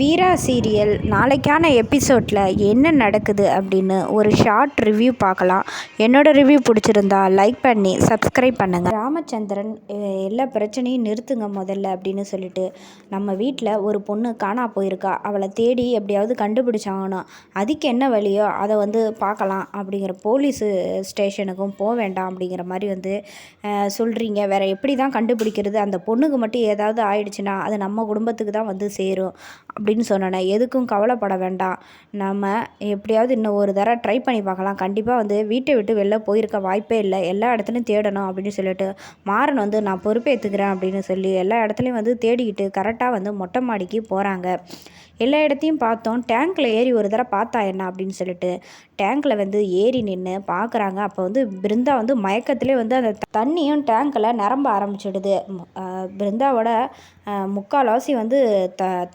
வீரா serial நாளைக்கான எபிசோடில் என்ன நடக்குது அப்படின்னு ஒரு ஷார்ட் ரிவ்யூ பார்க்கலாம். என்னோடய ரிவ்யூ பிடிச்சிருந்தா லைக் பண்ணி சப்ஸ்கிரைப் பண்ணுங்கள். ராமச்சந்திரன் எல்லா பிரச்சனையும் நிறுத்துங்க முதல்ல அப்படின்னு சொல்லிட்டு நம்ம வீட்டில் ஒரு பொண்ணு காணா போயிருக்கா, அவளை தேடி எப்படியாவது கண்டுபிடிச்சாகணும். அதுக்கு என்ன வழியோ அதை பார்க்கலாம் அப்படிங்கிற போலீஸு ஸ்டேஷனுக்கும் போக வேண்டாம் அப்படிங்கிற மாதிரி சொல்கிறீங்க. வேறு எப்படி தான் கண்டுபிடிக்கிறது? அந்த பொண்ணுக்கு மட்டும் ஏதாவது ஆயிடுச்சுன்னா அது நம்ம குடும்பத்துக்கு தான் சேரும் அப்படின்னு சொன்னேன். எதுக்கும் கவலைப்பட வேண்டாம், நம்ம எப்படியாவது இன்னும் ஒரு தடவை ட்ரை பண்ணி பார்க்கலாம். கண்டிப்பாக வீட்டை விட்டு வெளில போயிருக்க வாய்ப்பே இல்லை, எல்லா இடத்துலையும் தேடணும் அப்படின்னு சொல்லிட்டு மாறன் நான் பொறுப்பேற்றுக்கிறேன் அப்படின்னு சொல்லி எல்லா இடத்துலையும் தேடிக்கிட்டு கரெக்டாக மொட்டை மாடிக்கு போகிறாங்க. எல்லா இடத்தையும் பார்த்தோம். டேங்க்கில் ஏறி ஒரு தடவை பார்த்தா என்ன அப்படின்னு சொல்லிட்டு டேங்க்கில் ஏறி நின்று பார்க்குறாங்க. அப்போ பிருந்தா மயக்கத்திலே அந்த தண்ணியும் டேங்க்கில் நிரம்ப ஆரம்பிச்சிடுது. பிருந்தாவோட முக்கால்வாசி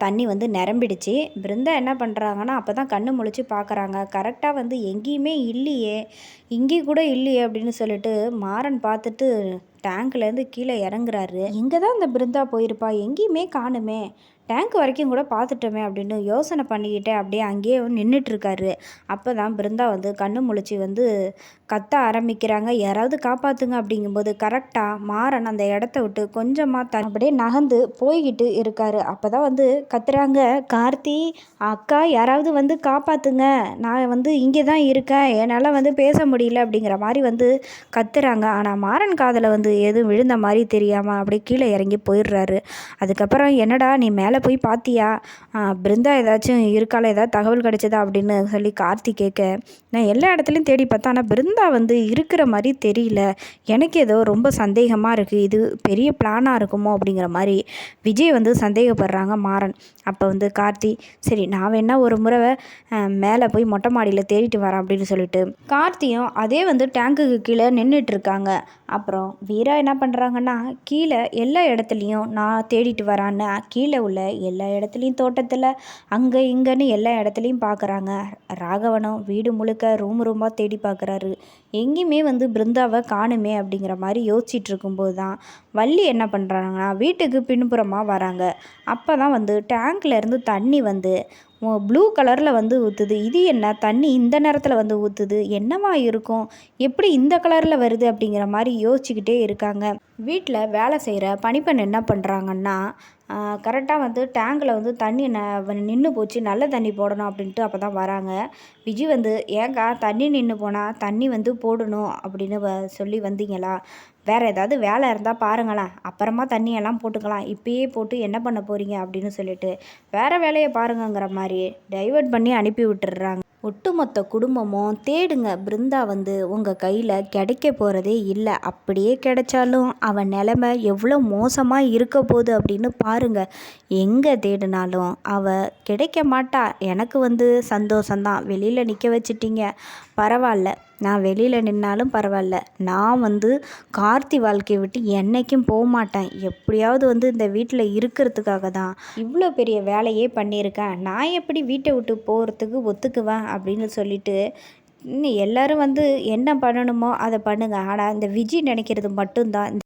தண்ணி நிரம்பிடுச்சு. பிருந்தா என்ன பண்ணுறாங்கன்னா அப்போ தான் கண்ணு முழிச்சு பார்க்குறாங்க. கரெக்டாக எங்கேயுமே இல்லையே, இங்கேயும் கூட இல்லையே அப்படின்னு சொல்லிட்டு மாறன் பார்த்துட்டு டேங்க்லேருந்து கீழே இறங்குறாரு. எங்கே தான் இந்த பிருந்தா போயிருப்பா, எங்கேயுமே காணுமே, டேங்க் வரைக்கும் கூட பார்த்துட்டோமே அப்படின்னு யோசனை பண்ணிக்கிட்டே அப்படியே அங்கேயே நின்றுட்டுருக்காரு. அப்போ தான் பிருந்தா கண்ணு முழிச்சு கத்த ஆரம்பிக்கிறாங்க, யாராவது காப்பாற்றுங்க அப்படிங்கும்போது கரெக்டாக மாறன் அந்த இடத்த விட்டு கொஞ்சமாக அப்படியே நகர்ந்து போய்கிட்டு இருக்காரு. அப்போ தான் கத்துறாங்க, கார்த்தி அக்கா யாராவது காப்பாற்றுங்க, நான் இங்கே தான் இருக்கேன், என்னால் பேச முடியல அப்படிங்கிற மாதிரி கத்துறாங்க. ஆனால் மாறன் காதில் எதுவும் விழுந்த மாதிரி தெரியாமல் அப்படியே கீழே இறங்கி போயிடுறாரு. அதுக்கப்புறம் என்னடா நீ மேலே போய் பார்த்தியா, பிருந்தா ஏதாச்சும் இருக்கால, ஏதாவது தகவல் கிடைச்சதா அப்படின்னு சொல்லி கார்த்தி கேட்க, நான் எல்லா இடத்துலையும் தேடி பார்த்தேன், ஆனால் பிருந்தா இருக்கிற மாதிரி தெரியல, எனக்கு ஏதோ ரொம்ப சந்தேகமாக இருக்குது, இது பெரிய பிளானாக இருக்குமோ அப்படிங்கிற மாதிரி விஜய் சந்தேகப்படுறாங்க மாறன். அப்போ கார்த்தி, சரி நான் வேணா ஒரு முறை மேலே போய் மொட்டை மாடியில் தேடிட்டு வரேன் அப்படின்னு சொல்லிட்டு கார்த்தியும் அதே டேங்குக்கு கீழே நின்றுட்டுருக்காங்க. அப்புறம் வீரா என்ன பண்ணுறாங்கன்னா, கீழே எல்லா இடத்துலையும் நான் தேடிட்டு வரான்னு கீழே உள்ள எல்லா இடத்துலையும் தோட்டத்தில் அங்கே இங்கேன்னு எல்லா இடத்துலையும் பார்க்குறாங்க. ராகவனும் வீடு முழுக்க ரூமாக தேடி பார்க்குறாரு. எங்கேயுமே பிருந்தாவை காணுமே அப்படிங்கிற மாதிரி யோசிச்சுட்டு இருக்கும்போது தான் வள்ளி என்ன பண்ணுறாங்கன்னா வீட்டுக்கு பின்புறமாக வராங்க. அப்போ தான் டேங்க்லேருந்து தண்ணி ப்ளூ கலரில் ஊற்றுது. இது என்ன தண்ணி இந்த நேரத்தில் ஊற்றுது, என்னவா இருக்கும், எப்படி இந்த கலரில் வருது அப்படிங்கிற மாதிரி யோசிச்சுக்கிட்டே இருக்காங்க. வீட்டில் வேலை செய்கிற பணிப்பெண் என்ன பண்ணுறாங்கன்னா, கரெக்டாக டேங்கில் தண்ணி நின்று போச்சு, நல்ல தண்ணி போடணும் அப்படின்ட்டு அப்போ தான் வராங்க. விஜய் ஏங்கா தண்ணி நின்று போனால் தண்ணி போடணும் அப்படின்னு சொல்லி வந்தீங்களா, வேறு ஏதாவது வேலை இருந்தால் பாருங்களேன், அப்புறமா தண்ணியெல்லாம் போட்டுக்கலாம், இப்பயே போட்டு என்ன பண்ண போகிறீங்க அப்படின்னு சொல்லிட்டு வேறு வேலையை பாருங்கங்கிற மாதிரி டைவர்ட் பண்ணி அனுப்பி விட்டுடுறாங்க. ஒட்டுமொத்த குடும்பமும் தேடுங்க, பிருந்தா உங்கள் கையில் கிடைக்க போகிறதே இல்லை, அப்படியே கிடைச்சாலும் அவன் நிலைமை எவ்வளோ மோசமாக இருக்க போகுது அப்படின்னு பாருங்கள், எங்கே தேடினாலும் அவள் கிடைக்க மாட்டா. எனக்கு சந்தோஷந்தான், வெளியில் நிற்க வச்சிட்டிங்க, பரவாயில்ல, நான் வெளியில் நின்னாலும் பரவாயில்ல, நான் கார்த்தி வாழ்க்கையை விட்டு என்றைக்கும் போக மாட்டேன், எப்படியாவது இந்த வீட்டில் இருக்கிறதுக்காக தான் இவ்வளோ பெரிய வேலையே பண்ணியிருக்கேன், நான் எப்படி வீட்டை விட்டு போகிறதுக்கு ஒத்துக்குவேன் அப்படின்னு சொல்லிட்டு இன்னும் எல்லோரும் என்ன பண்ணணுமோ அதை பண்ணுங்க. ஆனால் இந்த விஜய் நினைக்கிறது மட்டும்தான்